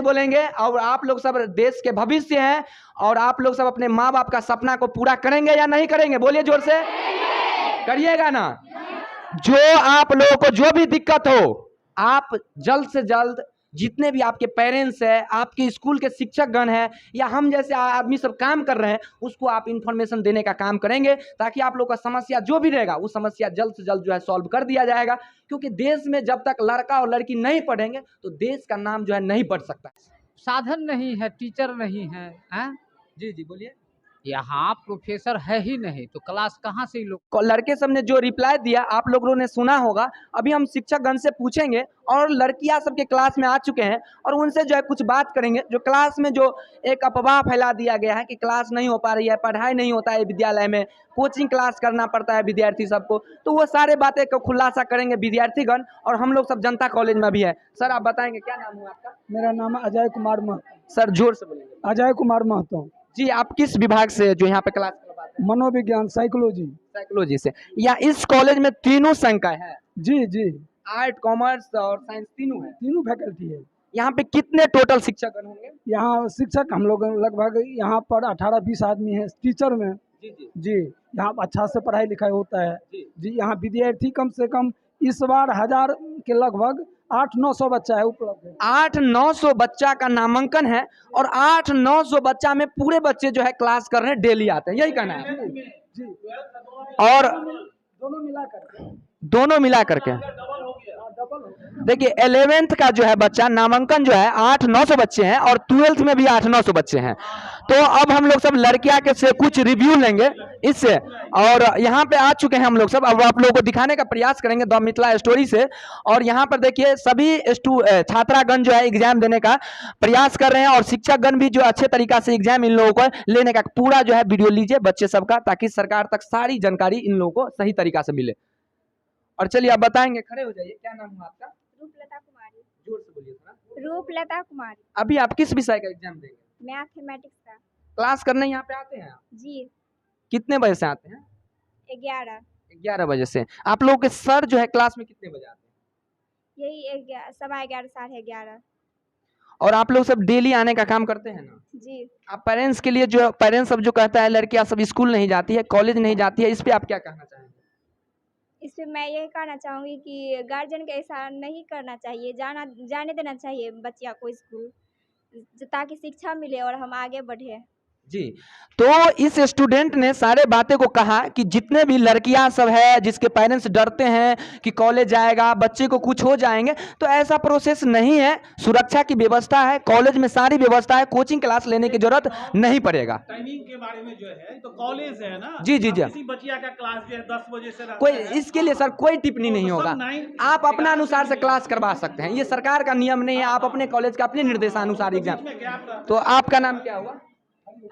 बोलेंगे और आप लोग सब देश के भविष्य हैं और आप लोग सब अपने माँ बाप का सपना को पूरा करेंगे या नहीं करेंगे? बोलिए जोर से, करिएगा ना। जो आप लोगों को जो भी दिक्कत हो, आप जल्द से जल्द जितने भी आपके पेरेंट्स हैं, आपके स्कूल के शिक्षक गण हैं या हम जैसे आदमी सब काम कर रहे हैं, उसको आप इंफॉर्मेशन देने का काम करेंगे ताकि आप लोग का समस्या जो भी रहेगा वो समस्या जल्द से जल्द जो है सॉल्व कर दिया जाएगा। क्योंकि देश में जब तक लड़का और लड़की नहीं पढ़ेंगे तो देश का नाम जो है नहीं बढ़ सकता। साधन नहीं है, टीचर नहीं है, हैं? जी जी बोलिए। यहाँ प्रोफेसर है ही नहीं तो क्लास कहाँ से लोग। लड़के सब ने जो रिप्लाई दिया आप लोगों ने सुना होगा। अभी हम शिक्षक गण से पूछेंगे और लड़कियां सबके क्लास में आ चुके हैं और उनसे जो है कुछ बात करेंगे। जो क्लास में जो एक अफवाह फैला दिया गया है कि क्लास नहीं हो पा रही है, पढ़ाई नहीं होता है विद्यालय में, कोचिंग क्लास करना पड़ता है विद्यार्थी सबको, तो वो सारे बातें को खुलासा करेंगे विद्यार्थीगण और हम लोग सब जनता कॉलेज में भी है। सर आप बताएंगे क्या नाम है आपका? मेरा नाम अजय कुमार महतो। सर जोर से बोलेंगे। अजय कुमार महतो जी, आप किस विभाग से जो यहाँ पे क्लास करवाते हैं? मनोविज्ञान साइकोलॉजी। साइकोलॉजी से। या इस कॉलेज में तीनों संकाय है? जी जी, आर्ट, कॉमर्स और साइंस तीनों है? तीनों फैकल्टी है। यहाँ पे कितने टोटल शिक्षक होंगे? यहाँ शिक्षक हम लोग लगभग यहाँ पर 18-20 आदमी है टीचर में। जी जी जी, यहाँ अच्छा से पढ़ाई लिखाई होता है। जी। जी, यहाँ विद्यार्थी कम से कम इस बार 1000 के लगभग 800-900 बच्चा है उपलब्ध है। 800-900 बच्चा का नामांकन है और 800-900 बच्चा में पूरे बच्चे जो है क्लास कर रहे हैं, डेली आते हैं, यही कहना है? जी, और दोनों मिला करके देखिए 11th का जो है बच्चा नामांकन जो है 800-900 बच्चे हैं और 12th में भी 800-900 बच्चे हैं। तो अब हम लोग सब लड़कियां के से कुछ रिव्यू लेंगे इससे और यहाँ पे आ चुके हैं हम लोग सब। अब आप लोगों को दिखाने का प्रयास करेंगे द मिथिला स्टोरी से। और यहाँ पर देखिए सभी छात्रागण जो है एग्जाम देने का प्रयास कर रहे हैं और शिक्षकगण भी जो अच्छे तरीका से एग्जाम इन लोगों को लेने का पूरा जो है वीडियो लीजिए बच्चे सबका, ताकि सरकार तक सारी जानकारी इन लोगों को सही तरीका से मिले। और चलिए आप बताएंगे, खड़े हो जाइए। क्या नाम है आपका? रूपलता कुमारी। जोर से बोलिए थोड़ा। रूपलता कुमारी। अभी आप किस विषय का एग्जाम देंगे? मैथमेटिक्स का। क्लास करने यहाँ पे आते हैं आप? जी। कितने बजे से आते हैं? 11 बजे से। आप लोगों के सर जो है क्लास में कितने बजे आते हैं? यही 11:15 11:30। और आप लोग सब डेली आने का काम करते हैं ना? जी। आप पेरेंट्स के लिए जो पेरेंट्स सब जो कहता है लड़कियां सब स्कूल नहीं जाती है, कॉलेज नहीं जाती है, इस पे आप क्या कहना चाहेंगे? इस पे मैं यही कहना चाहूँगी कि गार्जियन को ऐसा नहीं करना चाहिए, जाने देना चाहिए बच्चियों को स्कूल, ताकि शिक्षा मिले और हम आगे बढ़े। जी, तो इस स्टूडेंट ने सारे बातें को कहा कि जितने भी लड़कियां सब है जिसके पेरेंट्स डरते हैं कि कॉलेज जाएगा बच्चे को कुछ हो जाएंगे, तो ऐसा प्रोसेस नहीं है। सुरक्षा की व्यवस्था है, कॉलेज में सारी व्यवस्था है, कोचिंग क्लास लेने की जरूरत नहीं पड़ेगा। टाइमिंग के बारे में जो है तो कॉलेज है ना। जी जी जी, किसी बच्चिया का क्लास जो है 10 बजे से कोई इसके लिए सर कोई टिप्पणी नहीं होगा, आप अपना अनुसार से क्लास करवा सकते हैं, ये सरकार का नियम नहीं है। आप अपने कॉलेज का अपने निर्देशानुसार एग्जाम। तो आपका नाम क्या हुआ?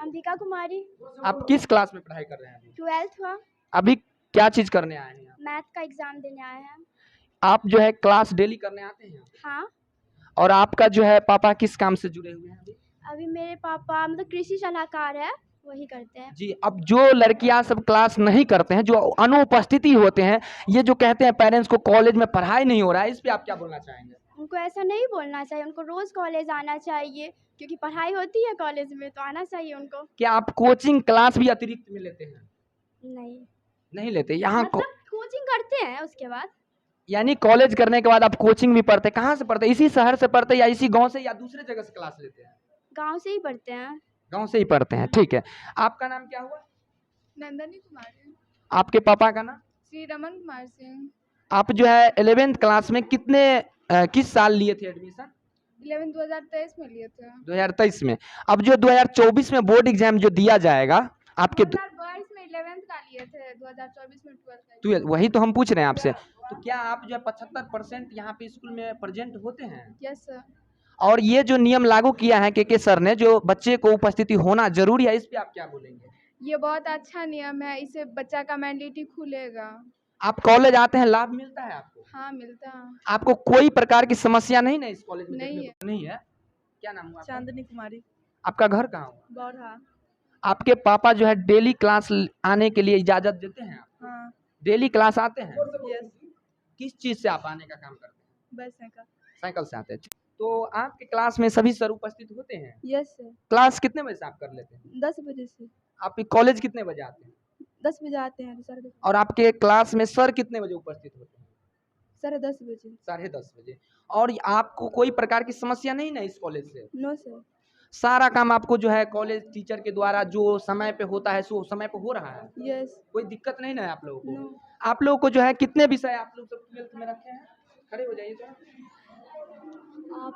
अंबिका कुमारी। आप किस क्लास में पढ़ाई कर रहे हैं? 12th हुआ। अभी क्या चीज करने आए हैं? मैथ का एग्जाम देने आए हैं। आप जो है क्लास डेली करने आते हैं? हाँ। और आपका जो है पापा किस काम से जुड़े हुए हैं अभी? अभी मेरे पापा मतलब कृषि सलाहकार है, वही करते हैं। जी, अब जो लड़कियां सब क्लास नहीं करते हैं, जो अनुपस्थिति होते हैं, ये जो कहते हैं पेरेंट्स को कॉलेज में पढ़ाई नहीं हो रहा है, इस पे आप क्या बोलना चाहेंगे? उनको ऐसा नहीं बोलना चाहिए, उनको रोज कॉलेज आना चाहिए, क्योंकि पढ़ाई होती है कॉलेज में तो आना चाहिए उनको। क्या आप कोचिंग क्लास भी अतिरिक्त में लेते हैं? नहीं लेते यहाँ मतलब कोचिंग करते हैं उसके बाद। यानी कॉलेज करने के बाद आप कोचिंग भी पढ़ते हैं? कहाँ से पढ़ते हैं? इसी शहर से पढ़ते हैं या इसी गांव से या दूसरे जगह से क्लास लेते हैं? गांव से ही पढ़ते हैं। गांव से ही पढ़ते हैं, ठीक है। आपका नाम क्या हुआ? नंदनी कुमारी। आपके पापा का नाम? श्री रमन कुमार सिंह। आप जो है 11th क्लास में किस साल लिए थे एडमिशन? 11 2023 में लिए थे। 2023 में। अब जो 2024 में बोर्ड एग्जाम जो दिया जाएगा आपके 2022 में 11th का लिए थे, 2024 में 12th, वही तो हम पूछ रहे हैं आपसे। तो क्या आप जो है 75% यहाँ पे स्कूल में प्रेजेंट होते हैं? Yes sir. और ये जो नियम लागू किया है के सर ने, जो बच्चे को उपस्थिति होना जरूरी है, इस पे आप क्या बोलेंगे? ये बहुत अच्छा नियम है, इससे बच्चा का मेंटलिटी खुलेगा। आप कॉलेज आते हैं, लाभ मिलता है आपको? हाँ मिलता है। आपको कोई प्रकार की समस्या नहीं ना इस कॉलेज में? नहीं है। क्या नाम हुआ? चांदनी कुमारी। आपका घर कहाँ हुआ? बौरहा। आपके पापा जो है डेली क्लास आने के लिए इजाजत देते हैं? हाँ। डेली क्लास आते हैं? यस। किस चीज से आप आने का काम करते हैं? बस का। साइकिल से आते हैं। तो आपके क्लास में सभी सर उपस्थित होते हैं? Yes sir. क्लास कितने बजे से आप कर लेते हैं? 10 बजे से। आपके कॉलेज कितने बजे आते हैं? 10 बजे आते हैं तो 10:30। और आपके क्लास में सर कितने बजे उपस्थित होते हैं? 10:30 बजे। 10:30 बजे। और आपको कोई प्रकार की समस्या नहीं ना इस कॉलेज से? No sir. सारा काम आपको जो है कॉलेज टीचर के द्वारा जो समय पे होता है सो समय पे हो रहा है? यस। कोई दिक्कत नहीं ना है आप लोगों को? नो। आप लोगों को जो है कितने विषय आप लोग सब 12th में रखे हैं? खड़े हो जाइए थोड़ा।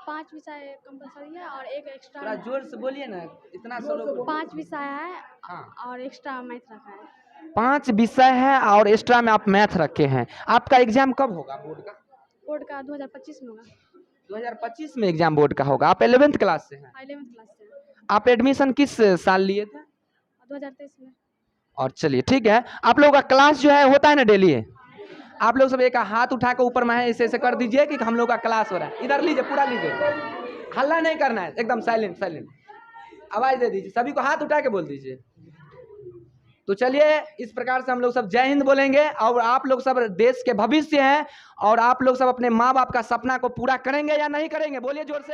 5 विषय कंपलसरी है और एक एक्स्ट्रा थोड़ा जोर से बोलिए ना, इतना स्लो। 5 विषय है हाँ। और एक्स्ट्रा मैथ रखा है। 5 विषय है और एक्स्ट्रा में आप मैथ रखे हैं। आपका एग्जाम कब होगा बोर्ड का? बोर्ड का 2025 में होगा। 2025 में एग्जाम बोर्ड का होगा। आप 11th क्लास से हैं? 11th क्लास से। आप एडमिशन किस साल लिए थे? 2023 में। और चलिए ठीक है, आप लोगों का क्लास जो है होता है ना डेली? आप लोग सब एक हाथ उठा के ऊपर में है ऐसे ऐसे कर दीजिए कि हम लोग का क्लास हो रहा है। इधर लीजिए, पूरा लीजिए, हल्ला नहीं करना है, एकदम साइलेंट साइलेंट आवाज दे दीजिए, सभी को हाथ उठा के बोल दीजिए। तो चलिए इस प्रकार से हम लोग सब जय हिंद बोलेंगे और आप लोग सब देश के भविष्य हैं और आप लोग सब अपने माँ बाप का सपना को पूरा करेंगे या नहीं करेंगे? बोलिए जोर से।